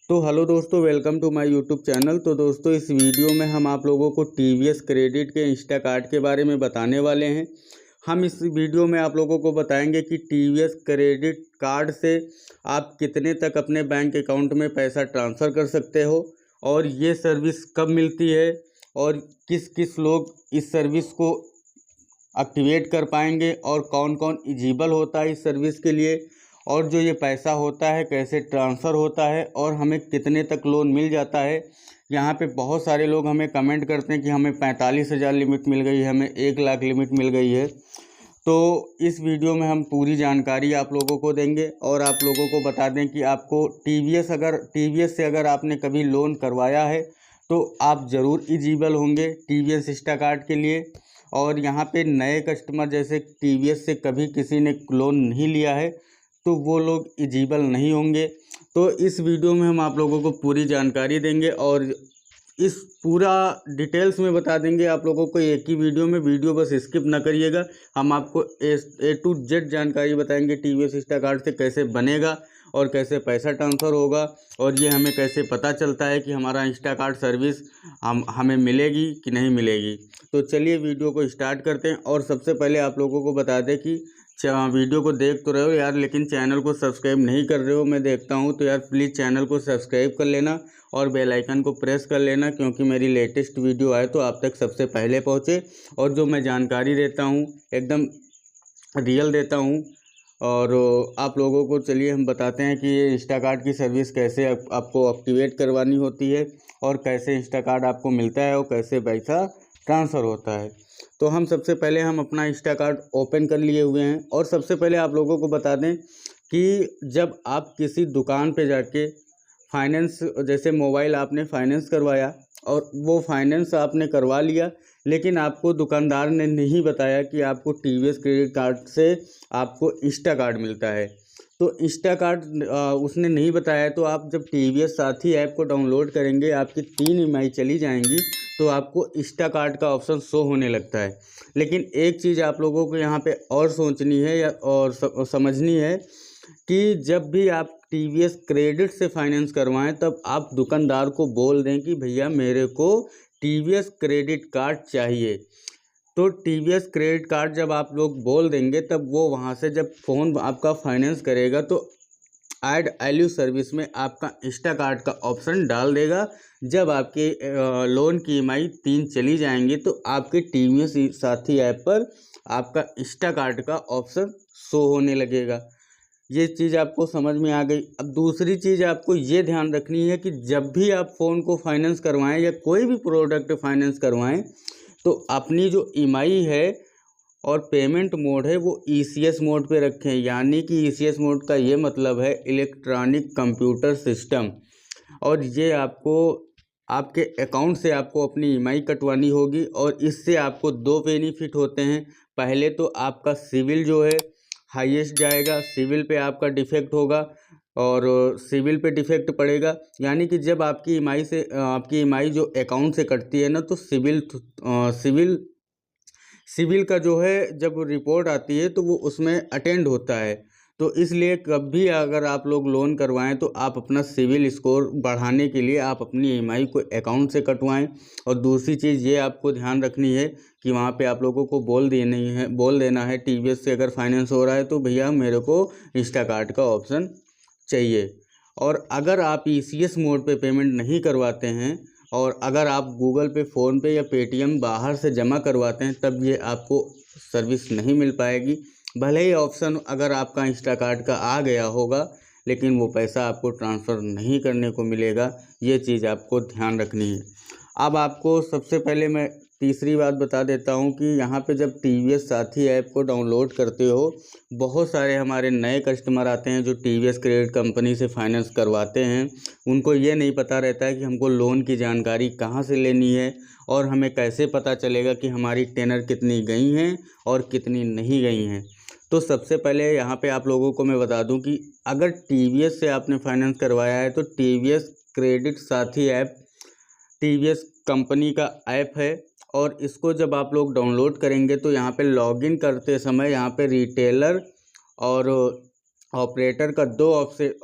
तो हेलो दोस्तों, welcome to my YouTube channel. तो दोस्तों, इस वीडियो में हम आप लोगों को टीवीएस क्रेडिट के इंस्टा कार्ड के बारे में बताने वाले हैं। हम इस वीडियो में आप लोगों को बताएंगे कि टीवीएस क्रेडिट कार्ड से आप कितने तक अपने बैंक अकाउंट में पैसा ट्रांसफ़र कर सकते हो और ये सर्विस कब मिलती है और किस किस लोग इस सर्विस को एक्टिवेट कर पाएंगे और कौन कौन एलिजिबल होता है इस सर्विस के लिए, और जो ये पैसा होता है कैसे ट्रांसफ़र होता है और हमें कितने तक लोन मिल जाता है। यहाँ पे बहुत सारे लोग हमें कमेंट करते हैं कि हमें 45,000 लिमिट मिल गई है, हमें 1 लाख लिमिट मिल गई है। तो इस वीडियो में हम पूरी जानकारी आप लोगों को देंगे और आप लोगों को बता दें कि आपको टीवीएस से अगर आपने कभी लोन करवाया है तो आप ज़रूर एलिजिबल होंगे टीवीएस इंस्टा कार्ड के लिए। और यहाँ पे नए कस्टमर जैसे टीवीएस से कभी किसी ने लोन नहीं लिया है तो वो लोग एलिजिबल नहीं होंगे। तो इस वीडियो में हम आप लोगों को पूरी जानकारी देंगे और इस पूरा डिटेल्स में बता देंगे आप लोगों को एक ही वीडियो बस स्किप ना करिएगा। हम आपको ए टू जेड जानकारी बताएंगे टीवीएस इंस्टा कार्ड से कैसे बनेगा और कैसे पैसा ट्रांसफ़र होगा और ये हमें कैसे पता चलता है कि हमारा इंस्टा कार्ड सर्विस हमें मिलेगी कि नहीं मिलेगी। तो चलिए वीडियो को स्टार्ट करते हैं। और सबसे पहले आप लोगों को बता दें कि वीडियो को देख तो रहे हो यार, लेकिन चैनल को सब्सक्राइब नहीं कर रहे हो, मैं देखता हूँ, तो यार प्लीज़ चैनल को सब्सक्राइब कर लेना और बेल आइकन को प्रेस कर लेना, क्योंकि मेरी लेटेस्ट वीडियो आए तो आप तक सबसे पहले पहुँचे। और जो मैं जानकारी देता हूँ एकदम रियल देता हूँ। और आप लोगों को चलिए हम बताते हैं कि ये इंस्टा कार्ड की सर्विस कैसे आपको एक्टिवेट करवानी होती है और कैसे इंस्टा कार्ड आपको मिलता है और कैसे पैसा ट्रांसफ़र होता है। तो हम अपना इंस्टा कार्ड ओपन कर लिए हुए हैं और सबसे पहले आप लोगों को बता दें कि जब आप किसी दुकान पे जाके फाइनेंस, जैसे मोबाइल आपने फाइनेंस करवाया और वो फाइनेंस आपने करवा लिया, लेकिन आपको दुकानदार ने नहीं बताया कि आपको टीवीएस क्रेडिट कार्ड से आपको इंस्टा कार्ड मिलता है। तो इंस्टा कार्ड उसने नहीं बताया, तो आप जब टीवीएस साथी ऐप को डाउनलोड करेंगे आपकी 3 ईएमआई चली जाएंगी तो आपको इंस्टा कार्ड का ऑप्शन शो होने लगता है। लेकिन एक चीज़ आप लोगों को यहाँ पे और सोचनी है या और समझनी है कि जब भी आप टीवीएस क्रेडिट से फाइनेंस करवाएं तब आप दुकानदार को बोल दें कि भैया मेरे को टीवीएस क्रेडिट कार्ड चाहिए। तो टीवीएस क्रेडिट कार्ड जब आप लोग बोल देंगे तब वो वहाँ से जब फ़ोन आपका फाइनेंस करेगा तो ऐड वैल्यू सर्विस में आपका इंस्टा कार्ड का ऑप्शन डाल देगा। जब आपके लोन की ईएमआई 3 चली जाएंगी तो आपके टीवीएस साथी ऐप पर आपका इंस्टा कार्ड का ऑप्शन शो होने लगेगा। ये चीज़ आपको समझ में आ गई। अब दूसरी चीज़ आपको ये ध्यान रखनी है कि जब भी आप फ़ोन को फाइनेंस करवाएं या कोई भी प्रोडक्ट फाइनेंस करवाएं तो अपनी जो ईएमआई है और पेमेंट मोड है वो ईसीएस मोड पे रखें। यानी कि ईसीएस मोड का ये मतलब है इलेक्ट्रॉनिक कंप्यूटर सिस्टम। और ये आपको आपके अकाउंट से आपको अपनी ईएमआई कटवानी होगी और इससे आपको 2 बेनिफिट होते हैं। पहले तो आपका सिविल जो है हाईएस्ट जाएगा, सिविल पे आपका डिफेक्ट होगा और सिविल पे डिफेक्ट पड़ेगा। यानी कि जब आपकी ईएमआई जो अकाउंट से कटती है ना तो सिविल का जो है जब रिपोर्ट आती है तो वो उसमें अटेंड होता है। तो इसलिए कभी अगर आप लोग लोन करवाएं तो आप अपना सिविल स्कोर बढ़ाने के लिए आप अपनी ईएमआई को अकाउंट से कटवाएं। और दूसरी चीज़ ये आपको ध्यान रखनी है कि वहाँ पे आप लोगों को बोल देना है टीवीएस से अगर फाइनेंस हो रहा है तो भैया मेरे को इंस्टा कार्ड का ऑप्शन चाहिए। और अगर आप ईसीएस मोड पे पेमेंट नहीं करवाते हैं और अगर आप गूगल पे, फ़ोन पे या पेटीएम बाहर से जमा करवाते हैं तब ये आपको सर्विस नहीं मिल पाएगी। भले ही ऑप्शन अगर आपका इंस्टा कार्ड का आ गया होगा लेकिन वो पैसा आपको ट्रांसफ़र नहीं करने को मिलेगा। ये चीज़ आपको ध्यान रखनी है। अब आपको सबसे पहले मैं तीसरी बात बता देता हूँ कि यहाँ पे जब टीवीएस साथी ऐप को डाउनलोड करते हो बहुत सारे हमारे नए कस्टमर आते हैं जो टीवीएस क्रेडिट कंपनी से फाइनेंस करवाते हैं। उनको ये नहीं पता रहता है कि हमको लोन की जानकारी कहाँ से लेनी है और हमें कैसे पता चलेगा कि हमारी टेनर कितनी गई हैं और कितनी नहीं गई हैं। तो सबसे पहले यहाँ पे आप लोगों को मैं बता दूँ कि अगर टीवीएस से आपने फाइनेंस करवाया है तो टीवीएस क्रेडिट साथी ऐप टीवीएस कंपनी का ऐप है और इसको जब आप लोग डाउनलोड करेंगे तो यहाँ पे लॉगिन करते समय यहाँ पे रिटेलर और ऑपरेटर का 2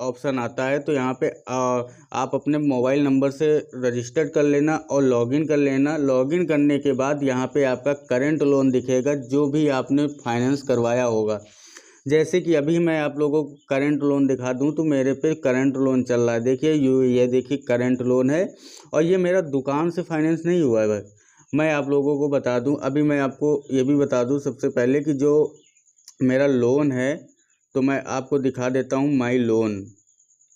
ऑप्शन आता है। तो यहाँ पे आप अपने मोबाइल नंबर से रजिस्टर्ड कर लेना और लॉगिन कर लेना। लॉगिन करने के बाद यहाँ पे आपका करंट लोन दिखेगा जो भी आपने फाइनेंस करवाया होगा। जैसे कि अभी मैं आप लोगों को करंट लोन दिखा दूं तो मेरे पे करंट लोन चल रहा है। देखिए ये देखिए करंट लोन है और ये मेरा दुकान से फाइनेंस नहीं हुआ है भाई। मैं आप लोगों को बता दूं, अभी मैं आपको ये भी बता दूं सबसे पहले कि जो मेरा लोन है तो मैं आपको दिखा देता हूं माई लोन।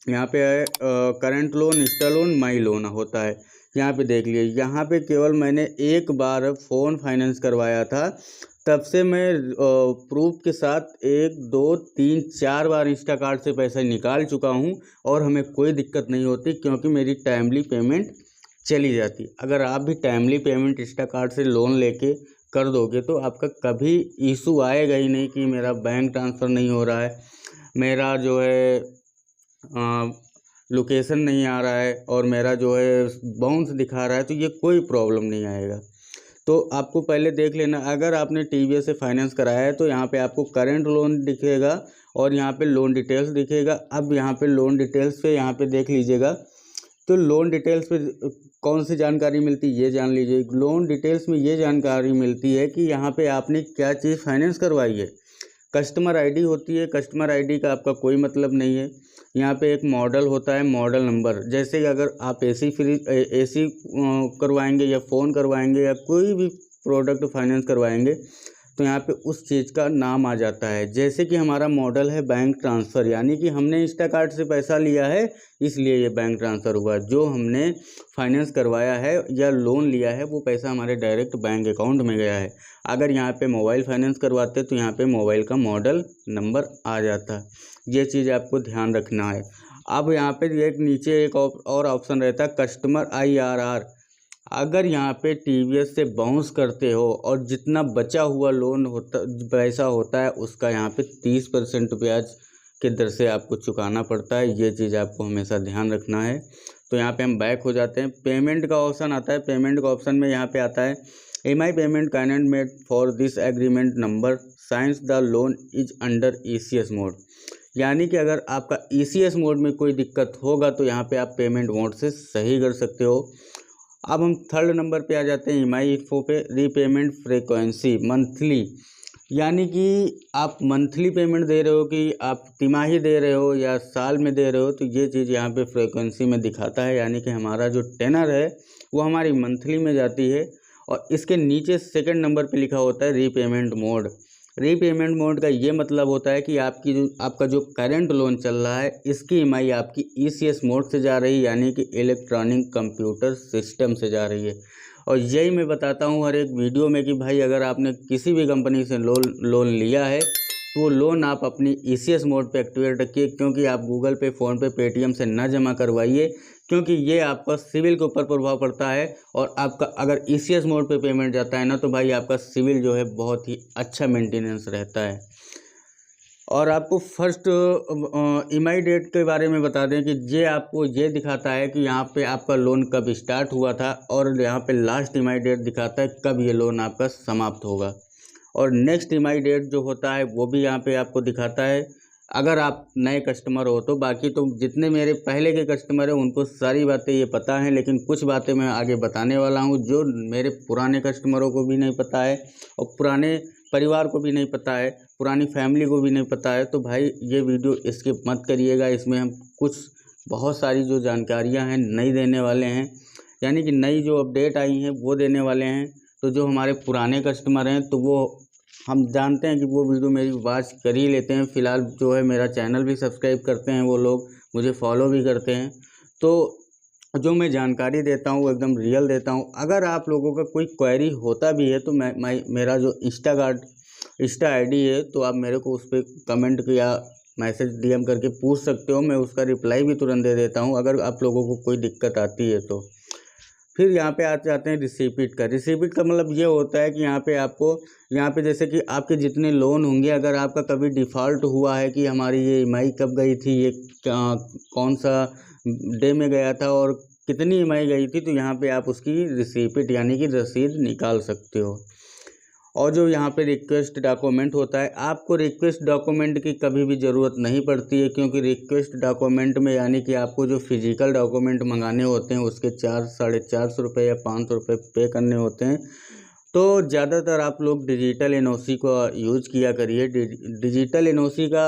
यहाँ पे है करंट लोन, इंस्टा लोन, माई लोन होता है। यहाँ पे देख लीजिए, यहाँ पे केवल मैंने एक बार फ़ोन फाइनेंस करवाया था, तब से मैं प्रूफ के साथ 1 2 3 4 बार इंस्टाकार्ट से पैसा निकाल चुका हूँ और हमें कोई दिक्कत नहीं होती क्योंकि मेरी टाइमली पेमेंट चली जाती। अगर आप भी टाइमली पेमेंट इंस्टाकार्ट से लोन लेके कर दोगे तो आपका कभी इशू आएगा ही नहीं कि मेरा बैंक ट्रांसफ़र नहीं हो रहा है, मेरा जो है लोकेशन नहीं आ रहा है और मेरा जो है बाउंस दिखा रहा है, तो ये कोई प्रॉब्लम नहीं आएगा। तो आपको पहले देख लेना, अगर आपने टीवीएस से फाइनेंस कराया है तो यहाँ पे आपको करंट लोन दिखेगा और यहाँ पे लोन डिटेल्स दिखेगा। अब यहाँ पे लोन डिटेल्स पे यहाँ पे देख लीजिएगा, तो लोन डिटेल्स पे कौन सी जानकारी मिलती है ये जान लीजिए। लोन डिटेल्स में ये जानकारी मिलती है कि यहाँ पे आपने क्या चीज़ फाइनेंस करवाई है। कस्टमर आईडी होती है, कस्टमर आईडी का आपका कोई मतलब नहीं है। यहाँ पे एक मॉडल होता है, मॉडल नंबर। जैसे कि अगर आप एसी करवाएंगे या फ़ोन करवाएंगे या कोई भी प्रोडक्ट फाइनेंस करवाएंगे तो यहाँ पे उस चीज़ का नाम आ जाता है। जैसे कि हमारा मॉडल है बैंक ट्रांसफ़र, यानी कि हमने इंस्टाकार्ट से पैसा लिया है इसलिए ये बैंक ट्रांसफ़र हुआ। जो हमने फाइनेंस करवाया है या लोन लिया है वो पैसा हमारे डायरेक्ट बैंक अकाउंट में गया है। अगर यहाँ पे मोबाइल फाइनेंस करवाते तो यहाँ पे मोबाइल का मॉडल नंबर आ जाता। ये चीज़ आपको ध्यान रखना है। अब यहाँ पे एक नीचे एक और ऑप्शन रहता है कस्टमर IRR। अगर यहाँ पे टीवीएस से बाउंस करते हो और जितना बचा हुआ लोन होता पैसा होता है उसका यहाँ पे 30% ब्याज के दर से आपको चुकाना पड़ता है। ये चीज़ आपको हमेशा ध्यान रखना है। तो यहाँ पे हम बैक हो जाते हैं, पेमेंट का ऑप्शन आता है। पेमेंट का ऑप्शन में यहाँ पे आता है EMI payment can made for this agreement number science the loan is under ECS mode. यानी कि अगर आपका ECS मोड में कोई दिक्कत होगा तो यहाँ पे आप पेमेंट मोड से सही कर सकते हो। अब हम थर्ड नंबर पे आ जाते हैं EMI इन्फो पे। रीपेमेंट फ्रीक्वेंसी मंथली, यानी कि आप मंथली पेमेंट दे रहे हो कि आप तिमाही दे रहे हो या साल में दे रहे हो, तो ये चीज़ यहाँ पे फ्रीक्वेंसी में दिखाता है। यानी कि हमारा जो टेनर है वो हमारी मंथली में जाती है। और इसके नीचे सेकंड नंबर पे लिखा होता है रीपेमेंट मोड। रीपेमेंट मोड का ये मतलब होता है कि आपका जो करंट लोन चल रहा है इसकी EMI आपकी ECS मोड से जा रही है, यानी कि इलेक्ट्रॉनिक कंप्यूटर सिस्टम से जा रही है। और यही मैं बताता हूँ हर एक वीडियो में कि भाई अगर आपने किसी भी कंपनी से लोन लिया है तो वो लोन आप अपनी ECS मोड पे एक्टिवेट रखिए, क्योंकि आप गूगल पे, फ़ोनपे, पेटीएम से ना जमा करवाइए, क्योंकि ये आपका सिविल के ऊपर प्रभाव पड़ता है। और आपका अगर ECS मोड पे पेमेंट जाता है ना तो भाई आपका सिविल जो है बहुत ही अच्छा मेंटेनेंस रहता है। और आपको फर्स्ट EMI डेट के बारे में बता दें कि ये आपको ये दिखाता है कि यहाँ पे आपका लोन कब स्टार्ट हुआ था और यहाँ पे लास्ट EMI डेट दिखाता है कब ये लोन आपका समाप्त होगा। और नेक्स्ट EMI डेट जो होता है वो भी यहाँ पे आपको दिखाता है अगर आप नए कस्टमर हो तो। बाकी तो जितने मेरे पहले के कस्टमर हैं उनको सारी बातें ये पता हैं, लेकिन कुछ बातें मैं आगे बताने वाला हूँ जो मेरे पुराने कस्टमरों को भी नहीं पता है और पुराने परिवार को भी नहीं पता है, पुरानी फैमिली को भी नहीं पता है। तो भाई ये वीडियो स्किप मत करिएगा, इसमें हम कुछ बहुत सारी जो जानकारियाँ हैं नई देने वाले हैं, यानी कि नई जो अपडेट आई हैं वो देने वाले हैं। तो जो हमारे पुराने कस्टमर हैं तो वो हम जानते हैं कि वो वीडियो मेरी वॉच कर ही लेते हैं। फ़िलहाल जो है मेरा चैनल भी सब्सक्राइब करते हैं, वो लोग मुझे फॉलो भी करते हैं। तो जो मैं जानकारी देता हूँ वो एकदम रियल देता हूँ। अगर आप लोगों का कोई क्वेरी होता भी है तो मेरा जो इंस्टा ID है तो आप मेरे को उस पर कमेंट या मैसेज DM करके पूछ सकते हो, मैं उसका रिप्लाई भी तुरंत दे देता हूँ अगर आप लोगों को कोई दिक्कत आती है तो। फिर यहाँ पे आ जाते हैं रिसीपिट का। रिसीपिट का मतलब ये होता है कि यहाँ पे जैसे कि आपके जितने लोन होंगे, अगर आपका कभी डिफ़ॉल्ट हुआ है कि हमारी ये EMI कब गई थी, ये कौन सा डे में गया था और कितनी EMI गई थी, तो यहाँ पे आप उसकी रिसीपिट यानी कि रसीद निकाल सकते हो। और जो यहाँ पे रिक्वेस्ट डॉक्यूमेंट होता है, आपको रिक्वेस्ट डॉक्यूमेंट की कभी भी ज़रूरत नहीं पड़ती है, क्योंकि रिक्वेस्ट डॉक्यूमेंट में यानी कि आपको जो फिजिकल डॉक्यूमेंट मंगाने होते हैं उसके 400-450 रुपये या 500 रुपये पे करने होते हैं। तो ज़्यादातर आप लोग डिजिटल एनओसी को यूज़ किया करिए। डिजिटल एनओसी का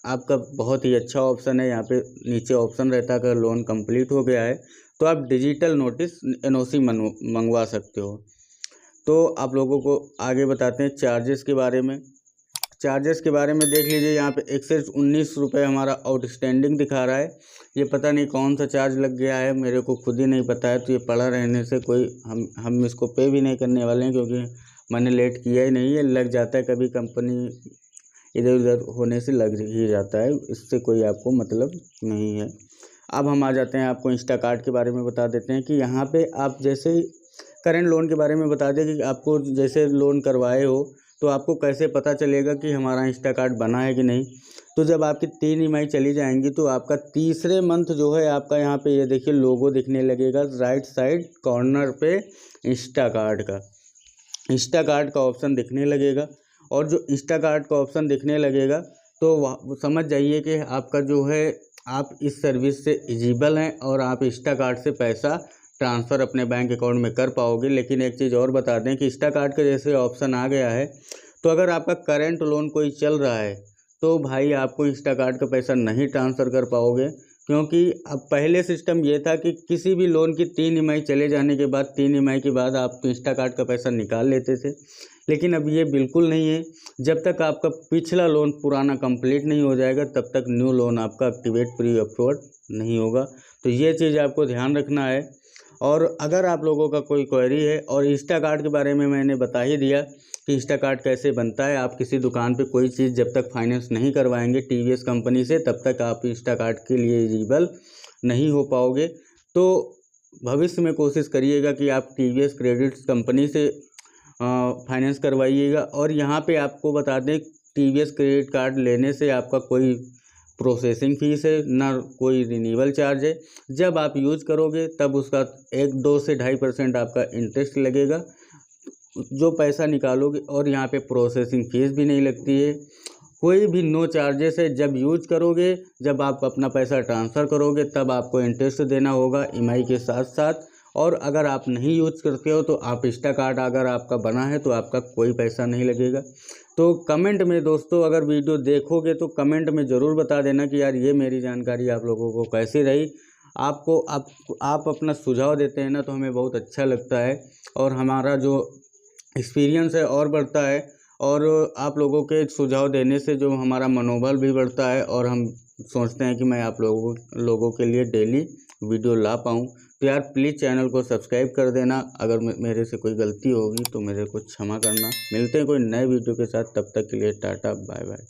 आपका बहुत ही अच्छा ऑप्शन है। यहाँ पे नीचे ऑप्शन रहता है, अगर लोन कंप्लीट हो गया है तो आप डिजिटल नोटिस एनओसी मंगवा सकते हो। तो आप लोगों को आगे बताते हैं चार्जेस के बारे में। चार्जेस के बारे में देख लीजिए, यहाँ पे 119 रुपये हमारा आउटस्टैंडिंग दिखा रहा है। ये पता नहीं कौन सा चार्ज लग गया है, मेरे को खुद ही नहीं पता है। तो ये पड़ा रहने से कोई हम इसको पे भी नहीं करने वाले हैं, क्योंकि मैंने लेट किया ही नहीं है। लग जाता है कभी, कंपनी इधर उधर होने से लग ही जाता है, इससे कोई आपको मतलब नहीं है। अब हम आ जाते हैं, आपको इंस्टाकार्ट के बारे में बता देते हैं कि यहाँ पे आप जैसे करंट लोन के बारे में बता दें कि आपको जैसे लोन करवाए हो तो आपको कैसे पता चलेगा कि हमारा इंस्टाकार्ट बना है कि नहीं। तो जब आपकी 3 EMI चली जाएंगी तो आपका तीसरे मंथ जो है आपका यहाँ पे ये देखिए लोगो दिखने लगेगा राइट साइड कॉर्नर पे इंस्टाकार्ट का ऑप्शन दिखने लगेगा। और जो इंस्टाकार्ट का ऑप्शन दिखने लगेगा तो समझ जाइए कि आपका जो है आप इस सर्विस से एलिजिबल हैं और आप इंस्टाकार्ट से पैसा ट्रांसफ़र अपने बैंक अकाउंट में कर पाओगे। लेकिन एक चीज़ और बता दें कि इंस्टाकार्ट का जैसे ऑप्शन आ गया है, तो अगर आपका करंट लोन कोई चल रहा है तो भाई आपको इंस्टाकार्ट का पैसा नहीं ट्रांसफ़र कर पाओगे, क्योंकि अब पहले सिस्टम ये था कि किसी भी लोन की 3 EMI चले जाने के बाद 3 EMI के बाद आप इंस्टाकार्ट का पैसा निकाल लेते थे। लेकिन अब ये बिल्कुल नहीं है। जब तक आपका पिछला लोन पुराना कंप्लीट नहीं हो जाएगा तब तक न्यू लोन आपका एक्टिवेट प्री अप्रूव्ड नहीं होगा। तो ये चीज़ आपको ध्यान रखना है। और अगर आप लोगों का कोई क्वेरी है, और इंस्टाकार्ट के बारे में मैंने बता ही दिया कि इंस्टाकार्ट कैसे बनता है। आप किसी दुकान पे कोई चीज़ जब तक फाइनेंस नहीं करवाएंगे TVS कंपनी से तब तक आप इंस्टाकार्ट के लिए एलिजिबल नहीं हो पाओगे। तो भविष्य में कोशिश करिएगा कि आप TVS क्रेडिट कंपनी से फाइनेंस करवाइएगा। और यहाँ पे आपको बता दें TVS क्रेडिट कार्ड लेने से आपका कोई प्रोसेसिंग फ़ीस है ना कोई रिन्यूअल चार्ज है। जब आप यूज़ करोगे तब उसका 1-2 से 2.5% आपका इंटरेस्ट लगेगा जो पैसा निकालोगे, और यहाँ पे प्रोसेसिंग फ़ीस भी नहीं लगती है, कोई भी नो चार्जेस है। जब यूज़ करोगे, जब आप अपना पैसा ट्रांसफ़र करोगे तब आपको इंटरेस्ट देना होगा EMI के साथ साथ। और अगर आप नहीं यूज़ करते हो तो आप इंस्टाकार्ट अगर आपका बना है तो आपका कोई पैसा नहीं लगेगा। तो कमेंट में दोस्तों अगर वीडियो देखोगे तो कमेंट में ज़रूर बता देना कि यार ये मेरी जानकारी आप लोगों को कैसी रही। आप अपना सुझाव देते हैं ना तो हमें बहुत अच्छा लगता है, और हमारा जो एक्सपीरियंस है और बढ़ता है। और आप लोगों के सुझाव देने से जो हमारा मनोबल भी बढ़ता है, और हम सोचते हैं कि मैं आप लोगों के लिए डेली वीडियो ला पाऊँ। तो यार प्लीज़ चैनल को सब्सक्राइब कर देना। अगर मेरे से कोई गलती होगी तो मेरे को क्षमा करना। मिलते हैं कोई नए वीडियो के साथ, तब तक के लिए टाटा बाय बाय।